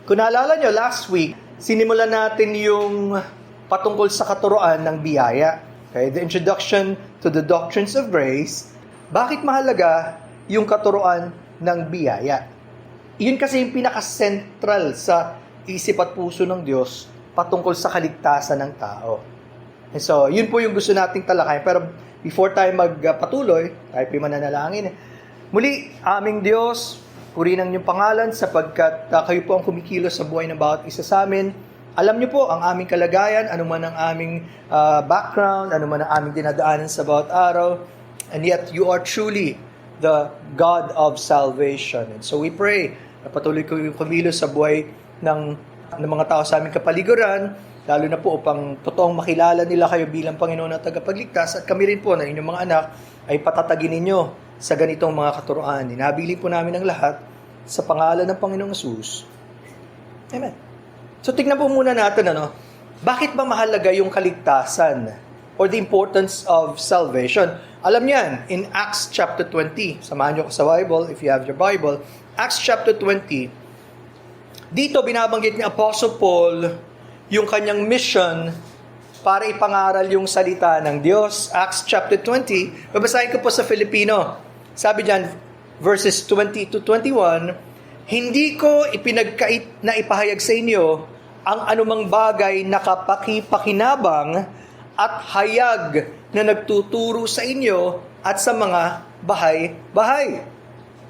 Kung naalala nyo, last week, sinimulan natin yung patungkol sa katuroan ng biyaya. Okay? The introduction to the doctrines of grace. Bakit mahalaga yung katuroan ng biyaya? Yun kasi yung pinaka-central sa isip at puso ng Diyos patungkol sa kaligtasan ng tao. And so, yun po yung gusto nating talakayin. Pero before tayo magpatuloy, tayo po mananalangin. Muli, aming Diyos, purihin ang inyong pangalan sapagkat kayo po ang kumikilos sa buhay ng bawat isa sa amin. Alam niyo po ang aming kalagayan, anuman ang aming background, anuman ang aming dinadaanan sa bawat araw. And yet, you are truly the God of salvation. And so we pray na patuloy ko yung kumilos sa buhay ng mga tao sa aming kapaligiran, lalo na po upang totoong makilala nila kayo bilang Panginoon at tagapagligtas, at kami rin po na inyong mga anak ay patatagin ninyo sa ganitong mga katuroan. Inabili po namin ang lahat sa pangalan ng Panginoong Hesus. Amen. So tignan po muna natin, bakit ba mahalaga yung kaligtasan or the importance of salvation? Alam niyan, in Acts chapter 20, samahan niyo ko sa Bible if you have your Bible, Acts chapter 20, dito binabanggit ni Apostle Paul yung kanyang mission para ipangaral yung salita ng Diyos. Acts chapter 20, babasahin ko po sa Filipino. Sabi diyan, verses 20 to 21, hindi ko ipinagkait na ipahayag sa inyo ang anumang bagay na kapakipakinabang at hayag na nagtuturo sa inyo at sa mga bahay-bahay.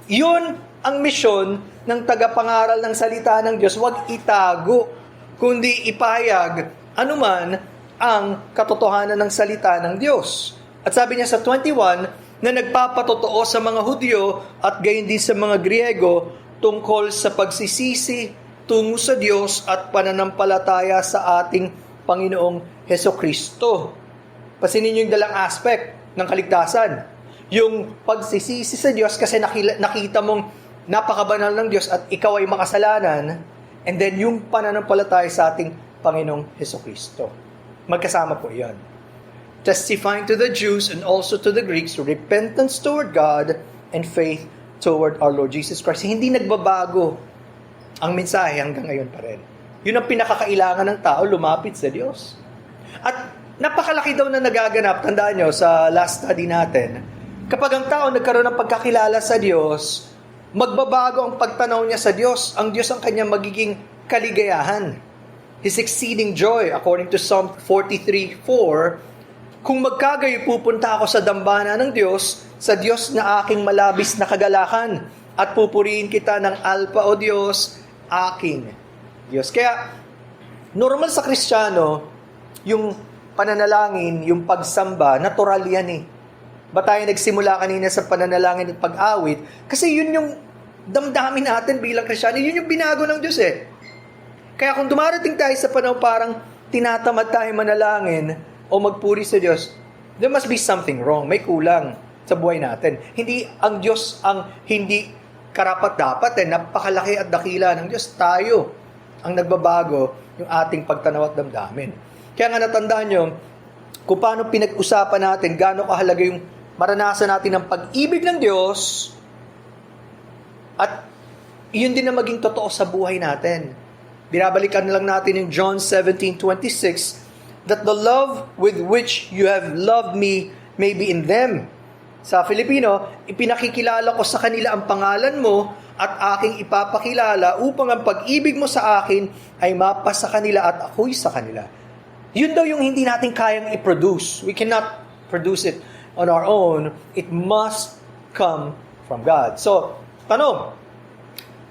Yun ang misyon ng tagapangaral ng salita ng Diyos. Huwag itago, kundi ipahayag anuman ang katotohanan ng salita ng Diyos. At sabi niya sa 21, na nagpapatotoo sa mga Hudyo at gayon din sa mga Griego tungkol sa pagsisisi tungo sa Diyos at pananampalataya sa ating Panginoong Hesukristo. Pasinin niyo yung dalang aspect ng kaligtasan. Yung pagsisisi sa Diyos kasi nakita mong napakabanal ng Diyos at ikaw ay makasalanan, and then yung pananampalataya sa ating Panginoong Hesukristo. Magkasama po yan. Testifying to the Jews and also to the Greeks, repentance toward God and faith toward our Lord Jesus Christ. Hindi nagbabago ang mensahe hanggang ngayon pa rin. Yun ang pinakakailangan ng tao, lumapit sa Diyos. At napakalaki daw na nagaganap, tandaan nyo sa last study natin, kapag ang tao nagkaroon ng pagkakilala sa Diyos, magbabago ang pagtanaw niya sa Diyos. Ang Diyos ang kanyang magiging kaligayahan. His exceeding joy, according to Psalm 43:4, kung magkagayo pupunta ako sa dambana ng Diyos, sa Diyos na aking malabis na kagalakan, at pupurihin kita ng Alpha o Diyos, aking Diyos. Kaya, normal sa Kristiyano, yung pananalangin, yung pagsamba, natural yan eh. Ba tayo nagsimula kanina sa pananalangin at pag-awit? Kasi yun yung damdamin natin bilang Kristiyano, yun yung binago ng Diyos eh. Kaya kung dumarating tayo sa panahon parang tinatamad tayo manalangin, o magpuri sa Diyos, there must be something wrong. May kulang sa buhay natin. Hindi ang Diyos ang hindi karapat-dapat. Napakalaki at dakila ng Diyos. Tayo ang nagbabago yung ating pagtanaw at damdamin. Kaya nga natandaan nyo, kung paano pinag-usapan natin, gaano kahalaga yung maranasan natin ang pag-ibig ng Diyos at yun din na maging totoo sa buhay natin. Binabalikan na lang natin yung John 17:26, that the love with which you have loved me may be in them. Sa Filipino, ipinakikilala ko sa kanila ang pangalan mo at aking ipapakilala upang ang pag-ibig mo sa akin ay mapa sa kanila at ako'y sa kanila. Yun daw yung hindi natin kayang i-produce. We cannot produce it on our own. It must come from God. So, tanong,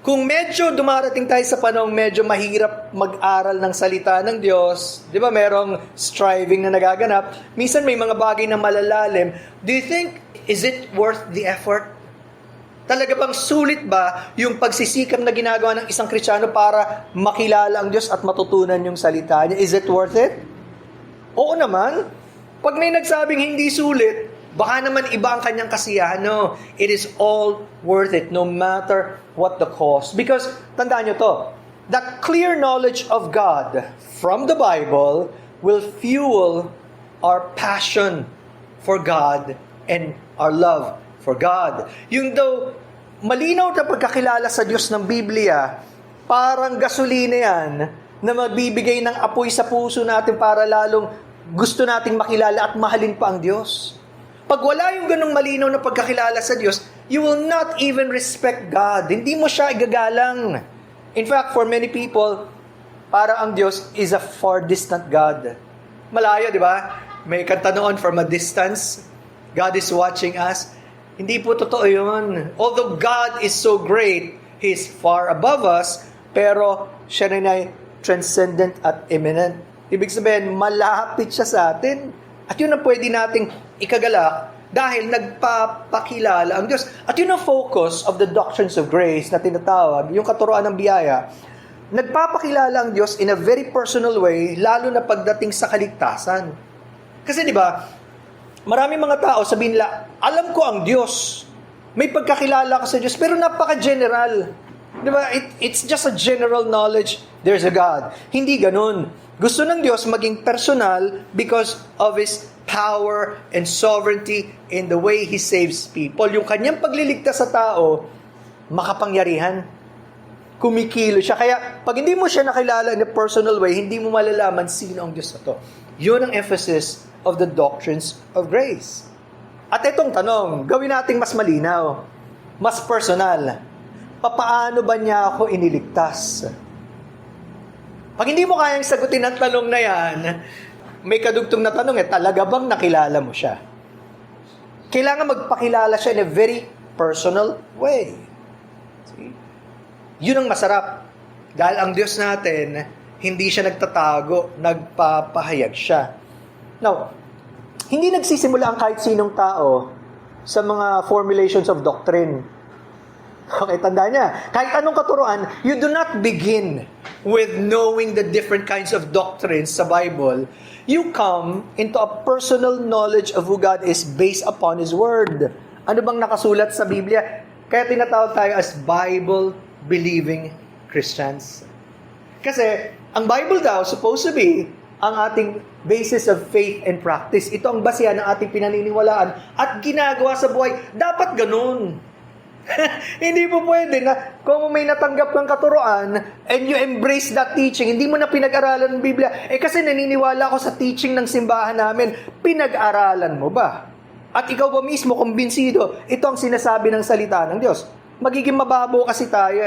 kung medyo dumarating tayo sa panahong medyo mahirap mag-aral ng salita ng Diyos, di ba merong striving na nagaganap, minsan may mga bagay na malalalim, do you think, is it worth the effort? Talaga bang sulit ba yung pagsisikap na ginagawa ng isang Kristiyano para makilala ang Diyos at matutunan yung salita niya? Is it worth it? Oo naman. Pag may nagsabing hindi sulit, baka naman iba ang kanyang kasiyahan. No, it is all worth it, no matter what the cost. Because, tandaan nyo to, that clear knowledge of God from the Bible will fuel our passion for God and our love for God. Yung daw malinaw na pagkakilala sa Diyos ng Biblia Parang gasolina yan na magbibigay ng apoy sa puso natin para lalong gusto nating makilala at mahalin pa ang Diyos. Pag wala yung ganong malinaw na pagkakilala sa Diyos, you will not even respect God. Hindi mo siya igagalang. In fact, for many people, para ang Diyos is a far distant God. Malayo, di ba? May kanta noon, from a distance, God is watching us. Hindi po totoo yun. Although God is so great, He is far above us, pero siya rin ay transcendent at immanent. Ibig sabihin, malapit siya sa atin. At yun ang pwede nating ikagalak dahil nagpapakilala ang Diyos. At yun ang focus of the doctrines of grace na tinatawag, yung katuroan ng biyaya. Nagpapakilala ang Diyos in a very personal way, lalo na pagdating sa kaligtasan. Kasi di ba, maraming mga tao sabihin nila, alam ko ang Diyos. May pagkakilala ko sa Diyos, pero napaka-general. Di ba? It's just a general knowledge. There's a God. Hindi ganun. Gusto ng Diyos maging personal because of His power and sovereignty in the way He saves people. Yung kanyang pagliligtas sa tao, makapangyarihan. Kumikilo siya. Kaya, pag hindi mo siya nakilala in a personal way, hindi mo malalaman sino ang Diyos na to. Yun ang emphasis of the doctrines of grace. At itong tanong, gawin nating mas malinaw, mas personal. Papaano ba niya ako iniligtas? Pag hindi mo kayang sagutin ang tanong na yan, may kadugtong na tanong, talaga bang nakilala mo siya? Kailangan magpakilala siya in a very personal way. See? Yun ang masarap. Dahil ang Diyos natin, hindi siya nagtatago, nagpapahayag siya. Now, hindi nagsisimula ang kahit sinong tao sa mga formulations of doctrine. Okay, tandaan niya. Kahit anong katuruan, you do not begin with knowing the different kinds of doctrines sa Bible. You come into a personal knowledge of who God is based upon His Word. Ano bang nakasulat sa Biblia? Kaya tinatawag tayo as Bible-believing Christians. Kasi, ang Bible daw, supposed to be ang ating basis of faith and practice. Ito ang basihan ng ating pinaniniwalaan at ginagawa sa buhay. Dapat ganun. Hindi po pwede na kung may natanggap kang katuruan and you embrace that teaching, hindi mo na pinag-aralan ng Biblia. Kasi naniniwala ako sa teaching ng simbahan namin. Pinag-aralan mo ba? At ikaw ba mismo kumbinsido, ito ang sinasabi ng salita ng Diyos? Magiging mababaw kasi tayo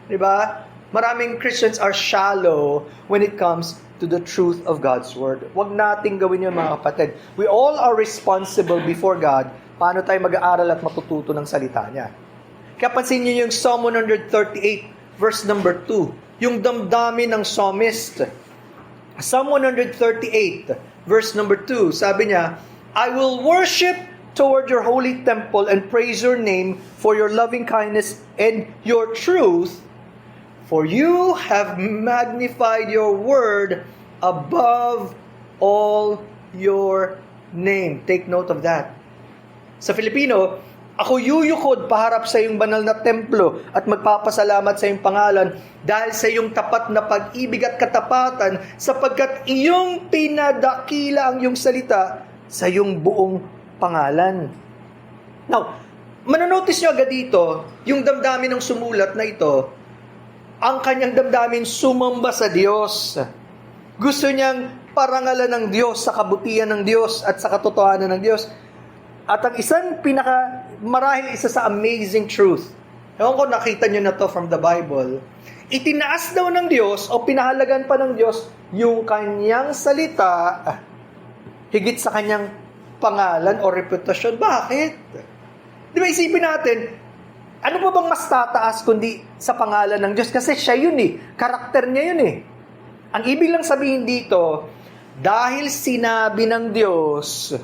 Di ba? Maraming Christians are shallow when it comes to the truth of God's Word. Huwag nating gawin yun, mga kapatid. We all are responsible before God paano tayo mag-aaral at matututo ng salita niya. Kaya pansin niyo yung Psalm 138, verse number 2. Yung damdamin ng psalmist. Psalm 138, verse number 2, sabi niya, I will worship toward your holy temple and praise your name for your loving kindness and your truth, for you have magnified your word above all your name. Take note of that. Sa Filipino, ako yuyukod paharap sa iyong banal na templo at magpapasalamat sa iyong pangalan dahil sa iyong tapat na pag-ibig at katapatan sapagkat iyong pinadakila ang iyong salita sa iyong buong pangalan. Now, manonotice nyo agad dito, yung damdamin ng sumulat na ito, ang kanyang damdamin sumamba sa Diyos. Gusto niyang parangalan ng Diyos sa kabutihan ng Diyos at sa katotohanan ng Diyos. At ang marahil isa sa amazing truth. Ewan ko nakita nyo na to from the Bible. Itinaas daw ng Diyos o pinahalagan pa ng Diyos yung kanyang salita higit sa kanyang pangalan o reputasyon. Bakit? Di ba isipin natin, ano pa bang mas tataas kundi sa pangalan ng Diyos? Kasi siya yun karakter niya yun Ang ibig lang sabihin dito, dahil sinabi ng Diyos,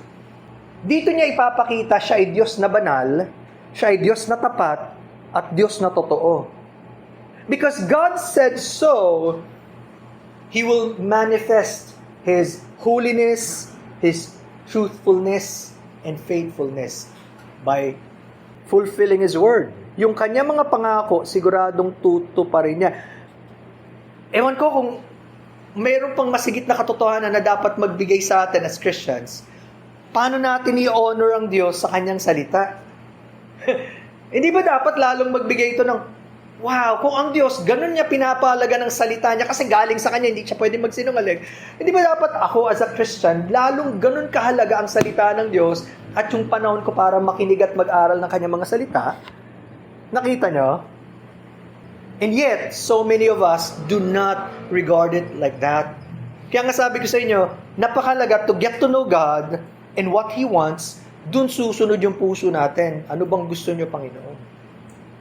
dito niya ipapakita siya ay Diyos na banal, siya ay Diyos na tapat, at Diyos na totoo. Because God said so, He will manifest His holiness, His truthfulness, and faithfulness by fulfilling His word. Yung kanya mga pangako, siguradong tutuparin niya. Ewan ko kung mayroon pang masigit na katotohanan na dapat magbigay sa atin as Christians. Paano natin i-honor ang Diyos sa kanyang salita? Hindi ba dapat lalong magbigay ito ng Wow, kung ang Diyos, ganun niya pinapahalaga ng salita niya kasi galing sa Kanya, hindi siya pwede magsinungaling. Hindi ba dapat ako as a Christian, lalong ganun kahalaga ang salita ng Diyos at yung panahon ko para makinig at mag-aral ng Kanyang mga salita? Nakita niyo? And yet, so many of us do not regard it like that. Kaya nga sabi ko sa inyo, napakalaga to get to know God and what He wants, dun susunod yung puso natin. Ano bang gusto niyo, Panginoon?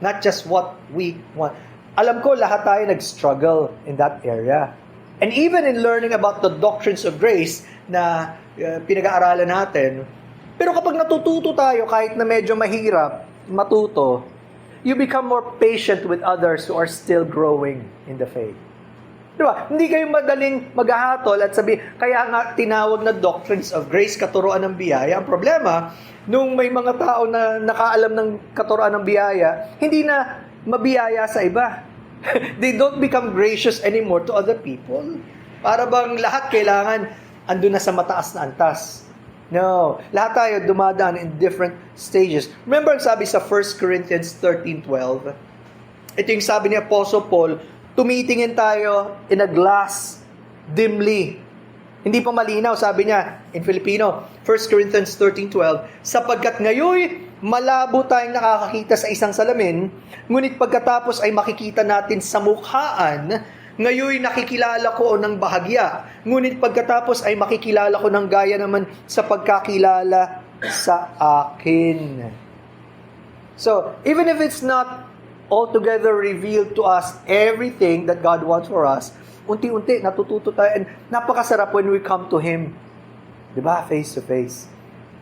Not just what we want. Alam ko, lahat tayo nag-struggle in that area. And even in learning about the doctrines of grace na pinag-aaralan natin, pero kapag natututo tayo, kahit na medyo mahirap matuto, you become more patient with others who are still growing in the faith. Diba? Hindi kayo madaling maghahatol at sabi, kaya nga tinawag na doctrines of grace, katuruan ng biyaya. Ang problema, nung may mga tao na nakaalam ng katuruan ng biyaya, hindi na mabiyaya sa iba. They don't become gracious anymore to other people. Para bang lahat kailangan andun na sa mataas na antas. No. Lahat tayo dumadaan in different stages. Remember ang sabi sa 1 Corinthians 13:12? Ito yung sabi ni Apostle Paul, tumitingin tayo in a glass dimly. Hindi pa malinaw, sabi niya in Filipino, 1 Corinthians 13:12, sapagkat ngayon malabo tayong nakakakita sa isang salamin, ngunit pagkatapos ay makikita natin sa mukhaan, ngayon nakikilala ko ng bahagya, ngunit pagkatapos ay makikilala ko ng gaya naman sa pagkakilala sa akin. So, even if it's not altogether revealed to us everything that God wants for us, unti-unti natututo tayo and napakasarap when we come to Him. Diba? Face to face.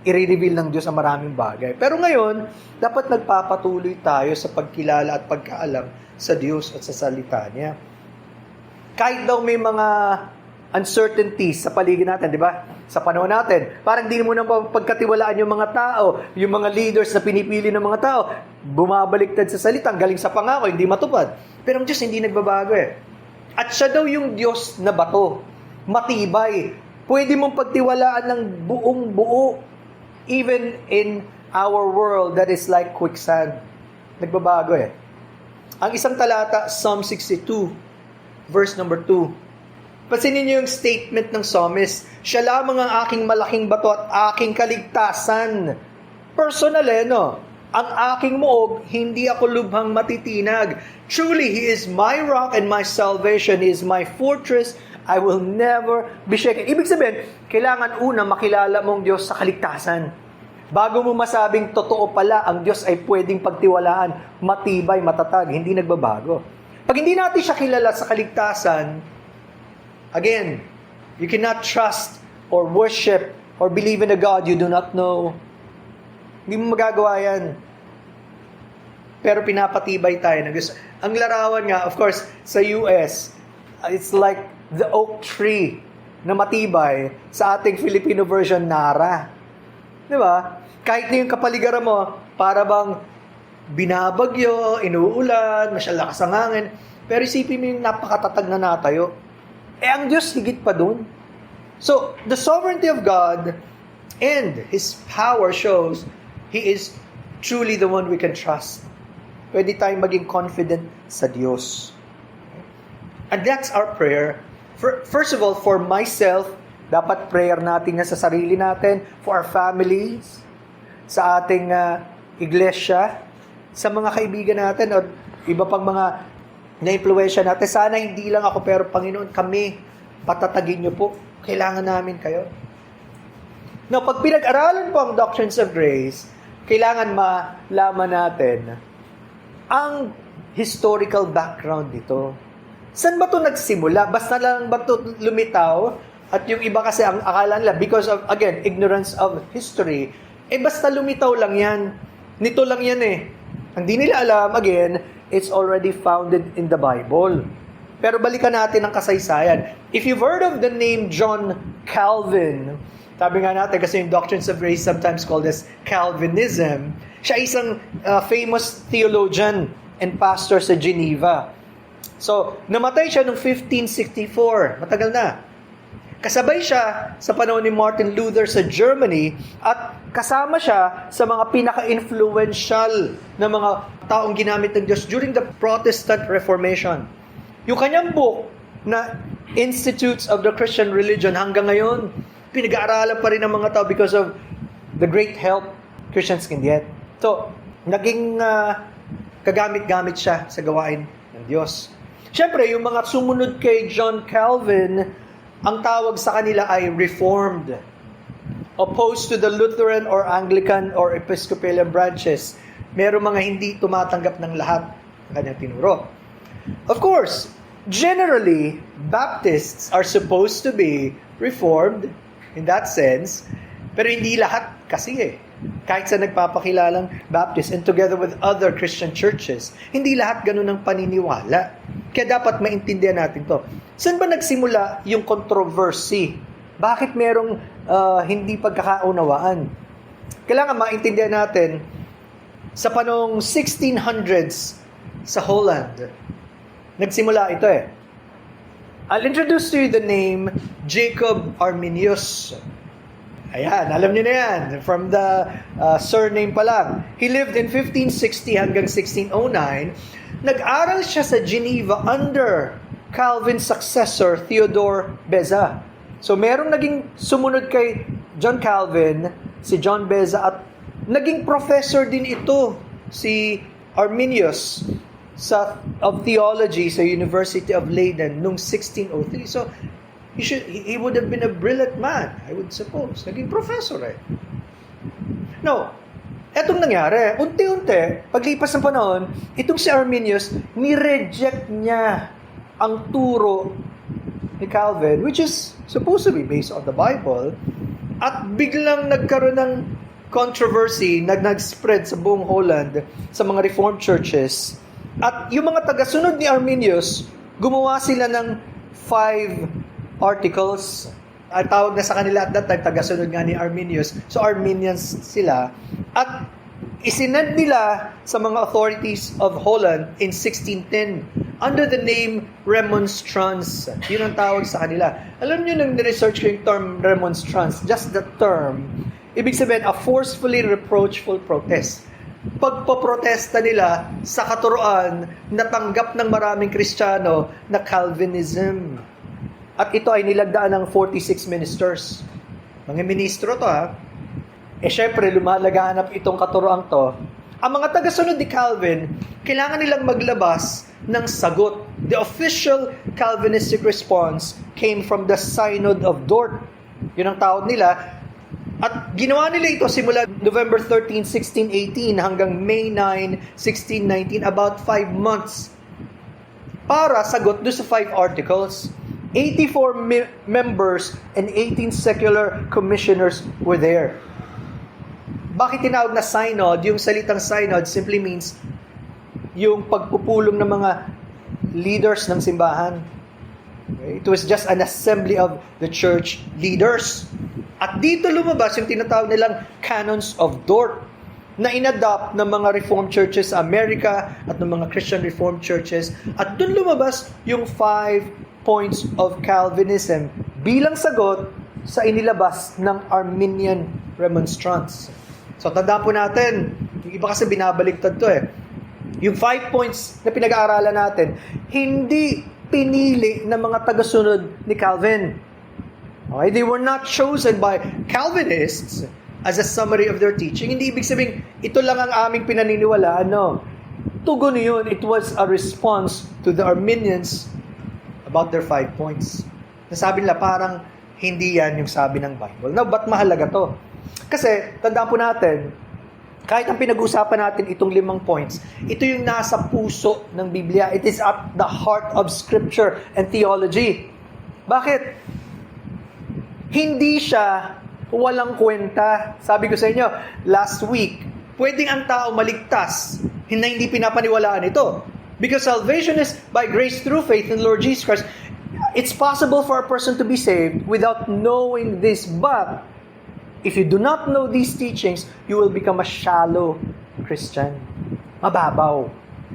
I-reveal ng Diyos ang maraming bagay. Pero ngayon, dapat nagpapatuloy tayo sa pagkilala at pagkaalam sa Diyos at sa salita Niya. Kahit daw may mga uncertainties sa paligid natin, di ba? Sa panahon natin, parang di mo na pagkatiwalaan yung mga tao, yung mga leaders na pinipili ng mga tao, bumabaliktad sa salita, galing sa pangako, hindi matupad. Pero ang Diyos hindi nagbabago eh. At siya daw yung Diyos na bato, matibay. Pwede mong pagtiwalaan ng buong buo, even in our world that is like quicksand. Nagbabago eh. Ang isang talata, Psalm 62, verse number 2. Pansinin niyo yung statement ng psalmist, siya lamang ang aking malaking bato at aking kaligtasan. Personal no? Ang aking muog, hindi ako lubhang matitinag. Truly, He is my rock and my salvation. He is my fortress. I will never be shaken. Ibig sabihin, kailangan una makilala mong Diyos sa kaligtasan. Bago mo masabing totoo pala, ang Diyos ay pwedeng pagtiwalaan, matibay, matatag, hindi nagbabago. Pag hindi natin siya kilala sa kaligtasan, again, you cannot trust or worship or believe in a God you do not know. Hindi mo magagawa yan. Pero pinapatibay tayo ng Diyos. Ang larawan nga, of course, sa US, it's like the oak tree na matibay sa ating Filipino version, Nara. Di ba? Kahit na yung kapaligiran mo, para bang binabagyo, inuulan, masyalakas ang hangin. Pero isipin mo yung napakatatag na natayo. Ang Diyos higit pa dun. So, the sovereignty of God and His power shows He is truly the one we can trust. Pwede tayong maging confident sa Diyos. And that's our prayer. First of all, for myself, dapat prayer natin na sa sarili natin, for our families, sa ating iglesia, sa mga kaibigan natin, o iba pang mga na-influensya natin. Sana hindi lang ako, pero Panginoon, kami, patatagin niyo po. Kailangan namin kayo. Now, pag pinag-aralan po ang doctrines of grace, kailangan malaman natin ang historical background nito. Saan ba ito nagsimula? Basta lang ba ito lumitaw? At yung iba kasi ang akala nila, because of, again, ignorance of history, basta lumitaw lang yan. Nito lang yan eh. Hindi nila alam, again, it's already founded in the Bible. Pero balikan natin ang kasaysayan. If you've heard of the name John Calvin, sabi nga natin kasi yung doctrines of grace sometimes called as Calvinism, siya isang famous theologian and pastor sa Geneva. So, namatay siya noong 1564. Matagal na. Kasabay siya sa panahon ni Martin Luther sa Germany at Kasama siya sa mga pinaka-influential na mga taong ginamit ng Diyos during the Protestant Reformation. Yung kanyang book na Institutes of the Christian Religion hanggang ngayon, pinag-aaralan pa rin ng mga tao because of the great help Christians can get. So, naging kagamit-gamit siya sa gawain ng Diyos. Siyempre, yung mga sumunod kay John Calvin, ang tawag sa kanila ay Reformed. Opposed to the Lutheran or Anglican or Episcopalian branches, merong mga hindi tumatanggap ng lahat ng kanyang tinuro. Of course, generally, Baptists are supposed to be Reformed in that sense, pero hindi lahat kasi kahit sa nagpapakilalang Baptist and together with other Christian churches, hindi lahat ganun ang paniniwala. Kaya dapat maintindihan natin to. Saan ba nagsimula yung controversy? Bakit merong hindi pagkakaunawaan? Kailangan maintindihan natin sa panong 1600s sa Holland. Nagsimula ito I'll introduce to you the name Jacob Arminius. Ayan, alam niyo na yan. From the surname pa lang. He lived in 1560 hanggang 1609. Nag-aral siya sa Geneva under Calvin's successor, Theodore Beza. So, merong naging sumunod kay John Calvin, si John Beza, at naging professor din ito, si Arminius, of theology sa University of Leiden noong 1603. So, he would have been a brilliant man, I would suppose. Naging professor No, etong nangyari, unti-unti, paglipas ng panahon, itong si Arminius, ni-reject niya ang turo ni Calvin, which is supposed to be based on the Bible, at biglang nagkaroon ng controversy na nag-spread sa buong Holland sa mga Reformed churches. At yung mga tagasunod ni Arminius, gumawa sila ng 5 articles. Ang tawag na sa kanila at that time, tagasunod nga ni Arminius. So Arminians sila. At isinend nila sa mga authorities of Holland in 1610 under the name Remonstrance. Yun ang tawag sa kanila. Alam nyo nang niresearch ko yung term Remonstrance, just the term, ibig sabihin, a forcefully reproachful protest. Pagpaprotesta nila sa katuroan na tanggap ng maraming Kristiyano na Calvinism. At ito ay nilagdaan ng 46 ministers. Mga ministro to syempre lumalaganap itong katuroang to. Ang mga tagasunod ni Calvin, kailangan nilang maglabas ng sagot. The official Calvinistic response came from the Synod of Dort. Yun ang tawag nila. At ginawa nila ito simula November 13, 1618 hanggang May 9, 1619, about 5 months. Para sagot doon sa 5 articles. 84 members and 18 secular commissioners were there. Bakit tinawag na synod? Yung salitang synod simply means yung pagpupulong ng mga leaders ng simbahan. It was just an assembly of the church leaders. At dito lumabas yung tinatawag nilang Canons of Dort na inadopt ng mga Reformed churches sa Amerika at ng mga Christian Reformed churches. At doon lumabas yung 5 points of Calvinism bilang sagot sa inilabas ng Arminian Remonstrance. So tandaan po natin, yung iba kasi binabaliktad to Yung 5 points na pinag-aaralan natin, hindi pinili ng mga tagasunod ni Calvin. Okay? They were not chosen by Calvinists as a summary of their teaching. Hindi ibig sabihin, ito lang ang aming pinaniniwalaan. No. Tugon yun. It was a response to the Arminians about their 5 points. Nasabi nila parang hindi yan yung sabi ng Bible. Now, ba't mahalaga to? Kasi, tandaan po natin, kahit ang pinag-usapan natin itong 5 points, ito yung nasa puso ng Biblia. It is at the heart of Scripture and theology. Bakit? Hindi siya walang kwenta. Sabi ko sa inyo, last week, pwedeng ang tao maligtas, hindi pinapaniwalaan ito. Because salvation is by grace through faith in Lord Jesus Christ. It's possible for a person to be saved without knowing this, but if you do not know these teachings, you will become a shallow Christian. Mababaw.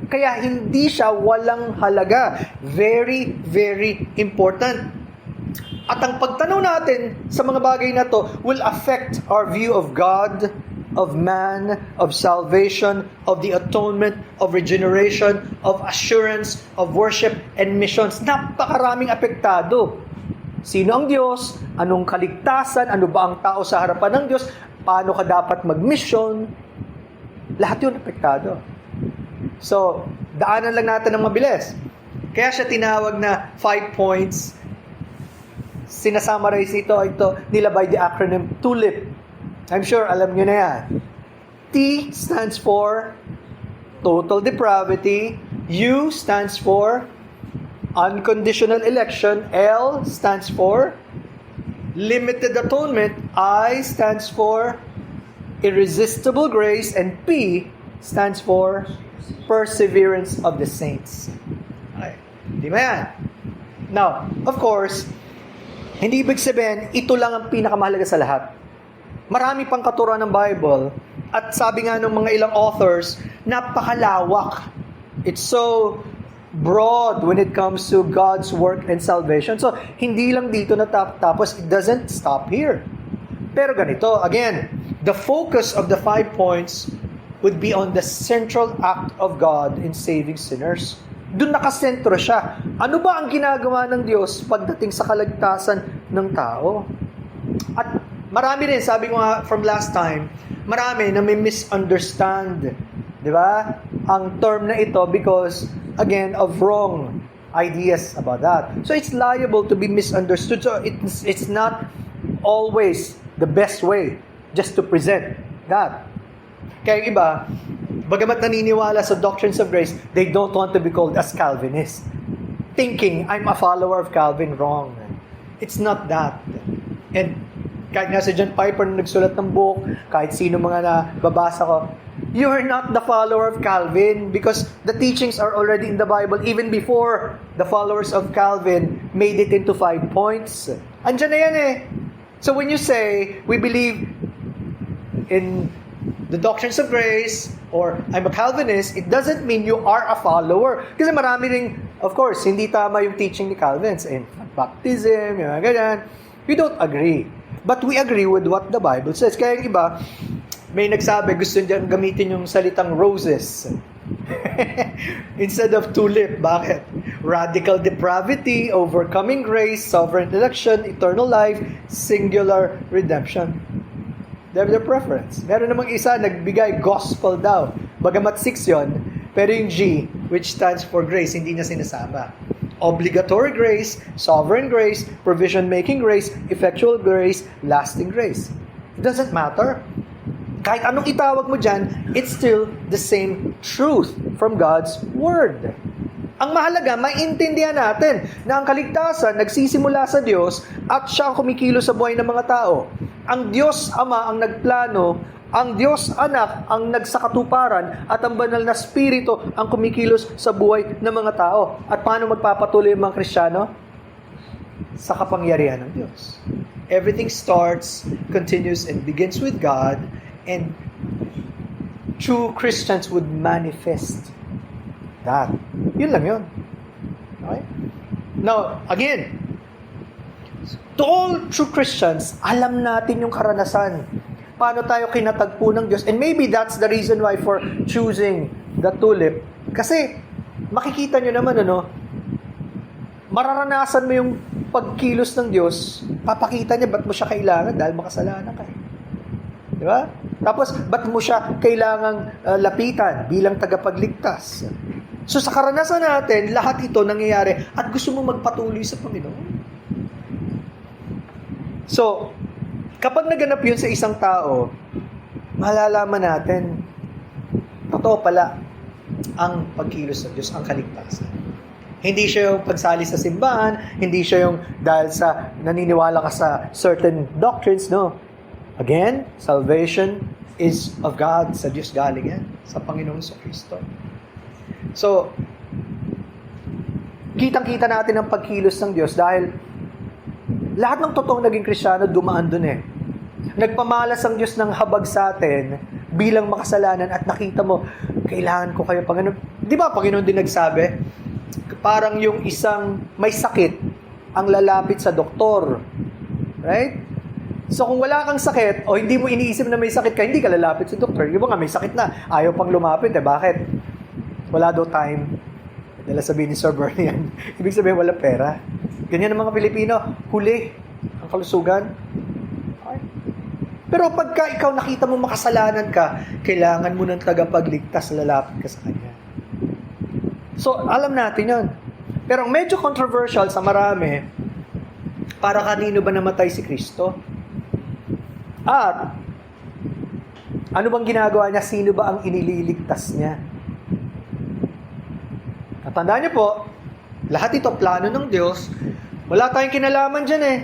Kaya hindi siya walang halaga. Very, very important. At ang pagtanaw natin sa mga bagay na to will affect our view of God, of man, of salvation, of the atonement, of regeneration, of assurance, of worship, and missions. Napakaraming apektado. Sino ang Diyos? Anong kaligtasan? Ano ba ang tao sa harapan ng Diyos? Paano ka dapat mag-mission? Lahat yun apektado. So, daanan lang natin ng mabilis. Kaya siya tinawag na 5 points. Sinasummarize ito nila by the acronym TULIP. I'm sure alam nyo na yan. T stands for total depravity. U stands for unconditional election. L stands for limited atonement. I stands for irresistible grace. And P stands for perseverance of the saints. Okay. Di ba yan? Now, of course, hindi ibig sabihin, ito lang ang pinakamahalaga sa lahat. Marami pang katuruan ng Bible. At sabi nga ng mga ilang authors, napakalawak. It's so broad when it comes to God's work and salvation. So, hindi lang dito natapos. It doesn't stop here. Pero ganito, again, the focus of the 5 points would be on the central act of God in saving sinners. Doon nakasentro siya. Ano ba ang ginagawa ng Diyos pagdating sa kaligtasan ng tao? At marami rin, sabi ko nga from last time, marami na may misunderstand, di ba? Ang term na ito because, again, of wrong ideas about that. So it's liable to be misunderstood. So it's not always the best way just to present that. Kaya yung iba, bagamat naniniwala sa doctrines of grace, they don't want to be called as Calvinists. Thinking, I'm a follower of Calvin, wrong. It's not that. And kahit nga si John Piper na nagsulat ng book, kahit sino mga nababasa ko, you are not the follower of Calvin because the teachings are already in the Bible even before the followers of Calvin made it into 5 points. Andiyan na yan eh. So when you say, we believe in the doctrines of grace, or I'm a Calvinist, it doesn't mean you are a follower. Kasi marami ring, of course, hindi tama yung teaching ni Calvin in baptism, yung ganyan. We don't agree. But we agree with what the Bible says. Kaya yung iba, may nagsabi, gusto niya gamitin yung salitang roses. Instead of tulip. Bakit? Radical depravity, overcoming grace, sovereign election, eternal life, singular redemption. They have their preference. Meron namang isa, nagbigay gospel daw. Bagamat 6 yon, pero yung G, which stands for grace, hindi na sinasama. Obligatory grace, sovereign grace, provision-making grace, effectual grace, lasting grace. It doesn't matter. Kahit anong itawag mo dyan, it's still the same truth from God's Word. Ang mahalaga, maintindihan natin na ang kaligtasan nagsisimula sa Diyos at siya ang kumikilos sa buhay ng mga tao. Ang Diyos Ama ang nagplano, ang Diyos Anak ang nagsakatuparan, at ang banal na Espiritu ang kumikilos sa buhay ng mga tao. At paano magpapatuloy ang mga Kristiyano? Sa kapangyarihan ng Diyos. Everything starts, continues, and begins with God, and true Christians would manifest that. Yun lang yun. Okay? Now, again, to all true Christians, alam natin yung karanasan. Paano tayo kinatagpo ng Diyos. And maybe that's the reason why for choosing the tulip. Kasi, makikita nyo naman, mararanasan mo yung pagkilos ng Diyos, papakita niya, ba't mo siya kailangan? Dahil makasalanan ka. Di ba? Tapos, ba't mo siya kailangang lapitan bilang tagapagligtas? So, sa karanasan natin, lahat ito nangyayari at gusto mo magpatuloy sa Panginoon. So, kapag naganap yun sa isang tao, malalaman natin, totoo pala ang pagkilos ng Diyos, ang kaligtasan. Hindi siya yung pagsali sa simbahan, hindi siya yung dahil sa naniniwala ka sa certain doctrines, no. Again, salvation is of God, sa Diyos galing yan, sa Panginoong Kristo. So, kitang-kita natin ang pagkilos ng Diyos dahil lahat ng totoong naging Kristiyano dumaan dun eh. Nagpamalas ang Diyos ng habag sa atin bilang makasalanan at nakita mo, kailangan ko kayo, Panginoon. Di ba Panginoon din nagsabi? Parang yung isang may sakit, ang lalapit sa doktor. Right? So kung wala kang sakit, o hindi mo iniisip na may sakit ka, hindi ka lalapit sa doktor. Yung mga may sakit na, ayaw pang lumapit. Bakit? Wala daw time. Dala sabihin ni Sir Bernie yan. Ibig sabihin, wala pera. Ganyan ang mga Pilipino. Huli ang kalusugan. Okay. Pero pagka ikaw nakita mo makasalanan ka, kailangan mo ng tagapagligtas, lalapit ka sa Kanya. So, alam natin yun. Pero ang medyo controversial sa marami, para kanino ba namatay si Kristo? At, ano bang ginagawa niya? Sino ba ang inililigtas niya? At tandaan niyo po, lahat ito plano ng Diyos. Wala tayong kinalaman dyan eh.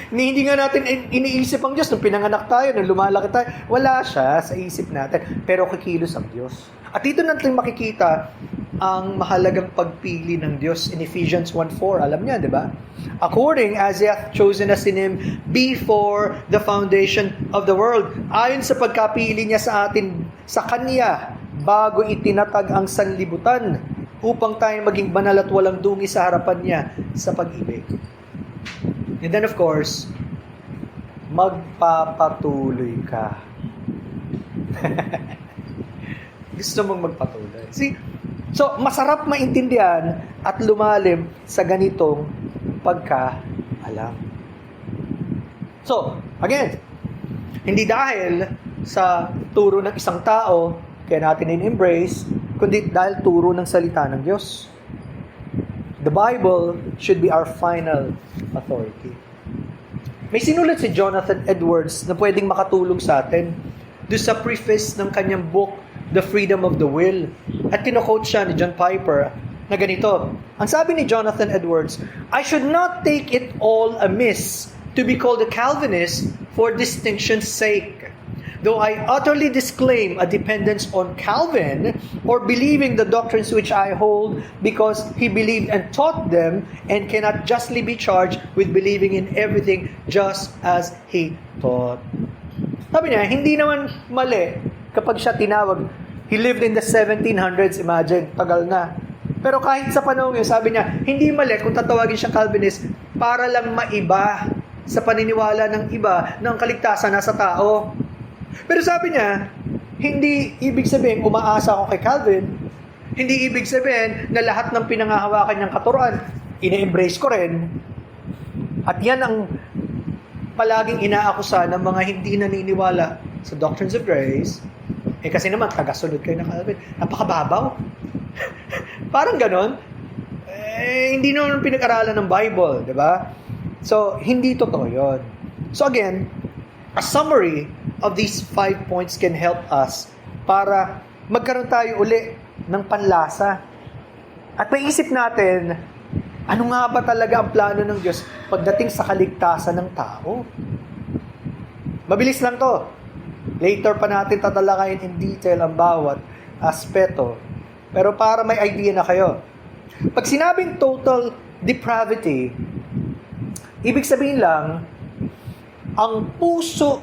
Hindi nga natin iniisip ang Diyos nung pinanganak tayo, nung lumalaki tayo. Wala siya sa isip natin. Pero kikilos ang Diyos. At dito natin makikita ang mahalagang pagpili ng Diyos in Ephesians 1:4. Alam niya, di ba? According as He hath chosen us in Him before the foundation of the world. Ayon sa pagkapili niya sa atin, sa Kanya, bago itinatag ang sanlibutan, upang tayo maging banal at walang dungi sa harapan niya sa pag-ibig. And then of course, magpapatuloy ka. Gusto mong magpatuloy. See? So, masarap maintindihan at lumalim sa ganitong pagkaalam. So, again, hindi dahil sa turo ng isang tao kaya natin in-embrace, kundi dahil turo ng salita ng Diyos. The Bible should be our final authority. May sinulat si Jonathan Edwards na pwedeng makatulong sa atin doon sa preface ng kanyang book, The Freedom of the Will. At kino-quote siya ni John Piper na ganito. Ang sabi ni Jonathan Edwards, I should not take it all amiss to be called a Calvinist for distinction's sake. Though I utterly disclaim a dependence on Calvin or believing the doctrines which I hold because he believed and taught them and cannot justly be charged with believing in everything just as he taught. Sabi niya, hindi naman mali kapag siya tinawag. He lived in the 1700s, imagine, tagal na. Pero kahit sa panahon yun, sabi niya, hindi mali kung tatawagin siya Calvinist para lang maiba sa paniniwala ng iba na ang kaligtasan nasa tao. Pero sabi niya, hindi ibig sabihin umaasa ako kay Calvin. Hindi ibig sabihin na lahat ng pinangahawakan niyang katuruan, ine-embrace ko rin. At yan ang palaging inaakusa ng mga hindi naniniwala sa doctrines of grace. Kasi naman, tagasunod kayo ng Calvin. Napakababaw. Parang ganon. Hindi naman pinag-aralan ng Bible, di ba? So, hindi totoo yun. So again, a summary of these 5 points can help us para magkaroon tayo uli ng panlasa. At maisip natin, ano nga ba talaga ang plano ng Diyos pagdating sa kaligtasan ng tao? Mabilis lang to. Later pa natin tatalakayin in detail ang bawat aspeto. Pero para may idea na kayo. Pag sinabing total depravity, ibig sabihin lang, ang puso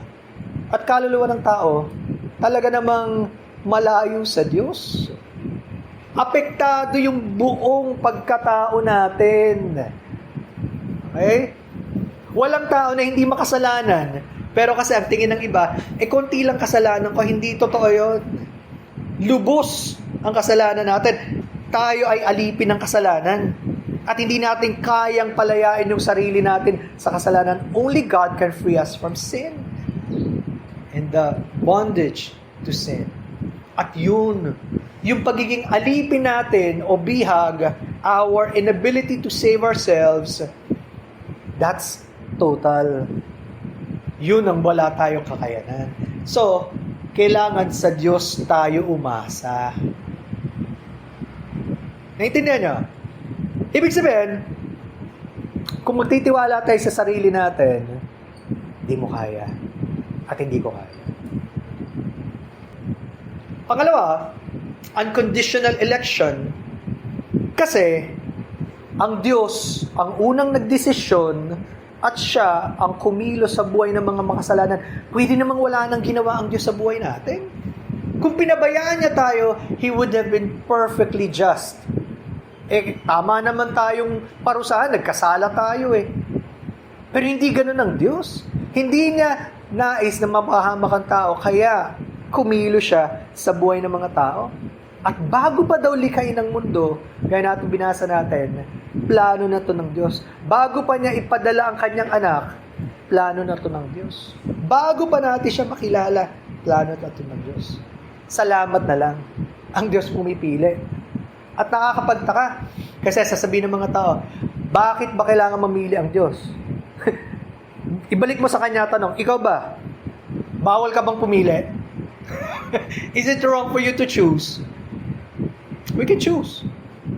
at kaluluwa ng tao talaga namang malayo sa Diyos. Apektado yung buong pagkatao natin. Okay? Walang tao na hindi makasalanan. Pero kasi ang tingin ng iba, konti lang kasalanan ko, hindi totoo yun. Lubos ang kasalanan natin. Tayo ay alipin ng kasalanan. At hindi natin kayang palayain yung sarili natin sa kasalanan. Only God can free us from sin and the bondage to sin. At yun, yung pagiging alipin natin o bihag, our inability to save ourselves, that's total. Yun ang wala tayong kakayanan. So, kailangan sa Diyos tayo umasa. Naintindihan nyo? Ibig sabihin, kung magtitiwala tayo sa sarili natin, hindi mo kaya. At hindi ko kaya. Pangalawa, unconditional election. Kasi, ang Diyos, ang unang nagdesisyon at siya ang kumilos sa buhay ng mga makasalanan. Pwede namang wala nang ginawa ang Diyos sa buhay natin. Kung pinabayaan niya tayo, He would have been perfectly just. Tama naman tayong parusahan, nagkasala tayo eh. Pero hindi ganun ang Diyos. Hindi niya nais na mapahamak ang tao, kaya kumilo siya sa buhay ng mga tao. At bago pa daw likhain ng mundo, kaya natin binasa natin, plano na to ng Diyos. Bago pa niya ipadala ang kanyang anak, plano na to ng Diyos. Bago pa natin siya makilala, plano na to ng Diyos. Salamat na lang. Ang Diyos pumipili. At nakakapagtaka, kasi sasabihin ng mga tao, bakit ba kailangan mamili ang Diyos? Ibalik mo sa kanya tanong, ikaw ba? Bawal ka bang pumili? Is it wrong for you to choose? We can choose.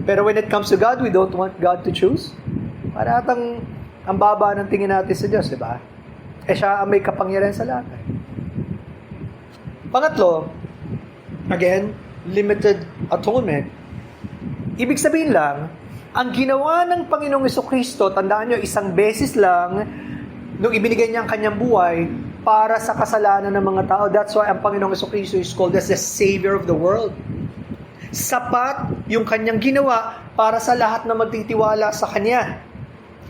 Pero when it comes to God, we don't want God to choose. Paratang ang baba ng tingin natin sa Diyos, di ba? Siya ang may kapangyarihan sa lahat. Pangatlo, again, limited atonement. Ibig sabihin lang, ang ginawa ng Panginoong Jesucristo, tandaan nyo, isang beses lang, nung ibinigay niya ang kanyang buhay para sa kasalanan ng mga tao. That's why ang Panginoong Jesucristo is called as the Savior of the world. Sapat yung kanyang ginawa para sa lahat na magtitiwala sa kanya.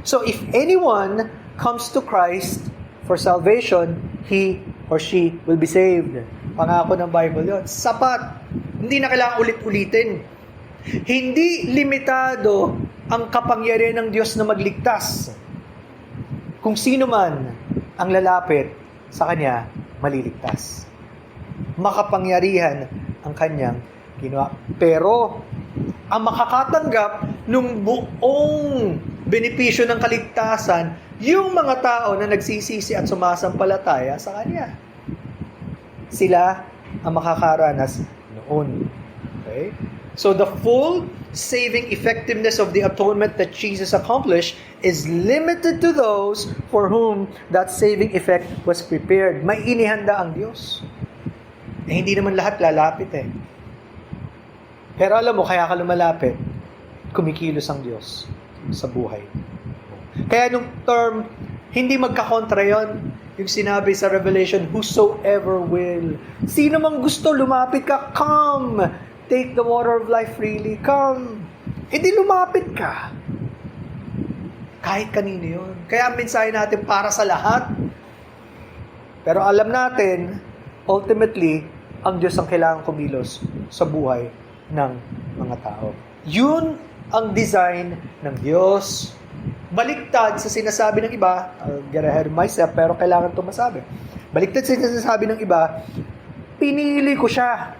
So if anyone comes to Christ for salvation, he or she will be saved. Pangako ng Bible yun. Sapat. Hindi na kailangan ulit-ulitin. Hindi limitado ang kapangyarihan ng Diyos na magligtas. Kung sino man ang lalapit sa Kanya, maliligtas. Makapangyarihan ang Kanyang ginawa. Pero, ang makakatanggap ng buong benepisyo ng kaligtasan, yung mga tao na nagsisisi at sumasampalataya sa Kanya. Sila ang makakaranas noon. Okay? So the full saving effectiveness of the atonement that Jesus accomplished is limited to those for whom that saving effect was prepared. May inihanda ang Diyos. Hindi naman lahat lalapit eh. Pero alam mo, kaya ka lumalapit, kumikilos ang Diyos sa buhay. Kaya nung term, hindi magkakontra yon. Yung sinabi sa Revelation, whosoever will. Sino mang gusto, lumapit ka, come. Take the water of life freely, come. Hindi lumapit ka. Kahit kanino yun. Kaya ang mensahe natin para sa lahat. Pero alam natin, ultimately, ang Diyos ang kailangan kumilos sa buhay ng mga tao. Yun ang design ng Diyos. Baliktad sa sinasabi ng iba, I'll get ahead of myself, pero kailangan ito masabi. Baliktad sa sinasabi ng iba, pinili ko siya,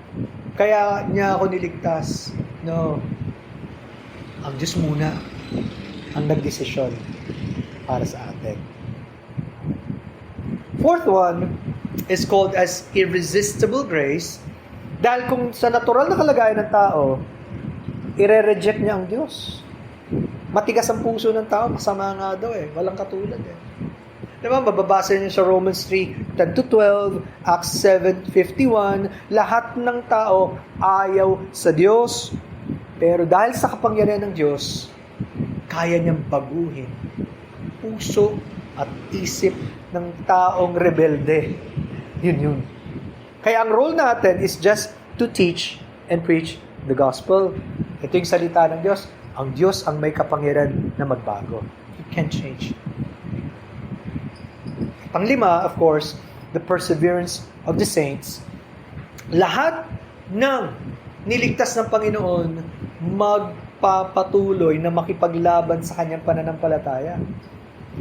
kaya niya ako niligtas. No. Ang Diyos muna ang nagdesisyon para sa atin. Fourth one is called as irresistible grace. Dahil kung sa natural na kalagayan ng tao, ire-reject niya ang Diyos. Matigas ang puso ng tao, masama nga daw eh. Walang katulad eh. Diba, mababasa niyo sa Romans 3:10-12, Acts 7:51, lahat ng tao ayaw sa Diyos. Pero dahil sa kapangyarihan ng Diyos, kaya niyang baguhin puso at isip ng taong rebelde. Yun. Kaya ang role natin is just to teach and preach the gospel. Ito yung salita ng Diyos. Ang Diyos ang may kapangyarihan na magbago. It can change. Panglima, of course, the perseverance of the saints. Lahat ng niligtas ng Panginoon magpapatuloy na makipaglaban sa kanyang pananampalataya.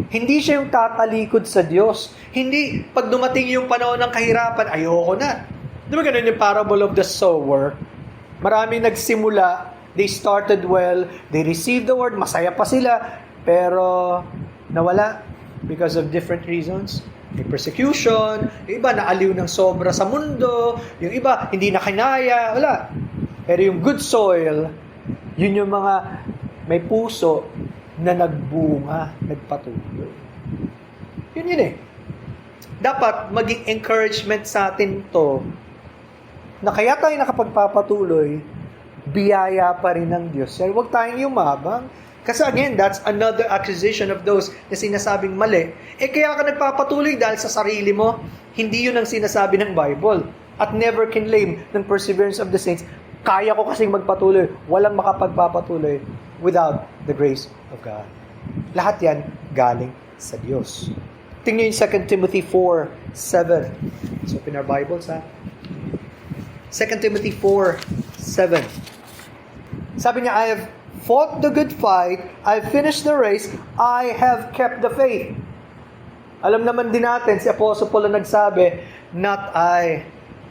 Hindi siya yung tatalikod sa Diyos. Hindi, pag dumating yung panahon ng kahirapan, ayoko na. Di ba ganun yung parable of the sower? Maraming nagsimula, they started well, they received the word, masaya pa sila, pero nawala because of different reasons. May persecution, yung iba naaliw ng sobra sa mundo, yung iba hindi na kinaya, wala. Pero yung good soil, yun yung mga may puso na nagbunga, nagpatuloy. Yun eh. Dapat maging encouragement sa atin to na kaya tayo nakapagpapatuloy, biyaya pa rin ng Diyos. Huwag tayong yumabang. Kasi again, that's another accusation of those na sinasabing mali. Kaya ka nagpapatuloy dahil sa sarili mo, hindi yun ang sinasabi ng Bible. At never can claim ng perseverance of the saints. Kaya ko kasing magpatuloy. Walang makapagpapatuloy without the grace of God. Lahat yan galing sa Diyos. Tingnan yung 2 Timothy 4:7. Let's open our Bibles, ha? 2 Timothy 4:7. Sabi niya, I have fought the good fight, I have finished the race, I have kept the faith. Alam naman din natin, si Apostle Paul ang nagsabi, not I,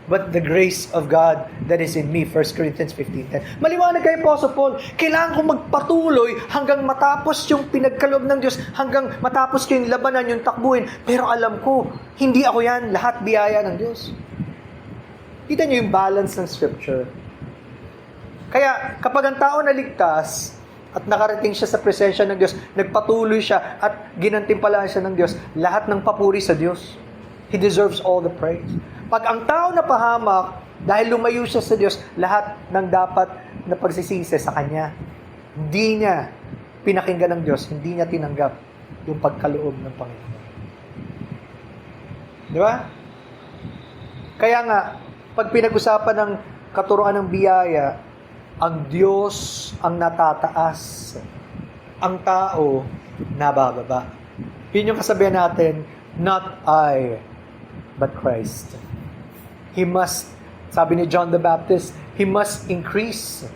but the grace of God that is in me. 1 Corinthians 15:10. Maliwanag kay Apostle Paul, kailangan kong magpatuloy hanggang matapos yung pinagkaloob ng Diyos, hanggang matapos ko yung labanan, yung takbuhin. Pero alam ko, hindi ako yan. Lahat biyaya ng Diyos. Kita niyo yung balance ng Scripture. Kaya kapag ang tao naligtas, at nakarating siya sa presensya ng Diyos, nagpatuloy siya at ginantimpalaan siya ng Diyos, lahat ng papuri sa Diyos. He deserves all the praise. Pag ang tao napahamak, dahil lumayo siya sa Diyos, lahat ng dapat na pagsisisi sa Kanya. Hindi niya pinakinggan ng Diyos, hindi niya tinanggap yung pagkaloob ng Panginoon. Di ba? Kaya nga, pag pinag-usapan ng katuruan ng biyaya, ang Diyos ang natataas. Ang tao, nabababa. Yun yung kasabihan natin, not I, but Christ. He must, sabi ni John the Baptist, He must increase.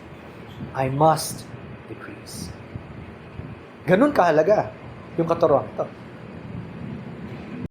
I must decrease. Ganun kahalaga yung katuruan ito.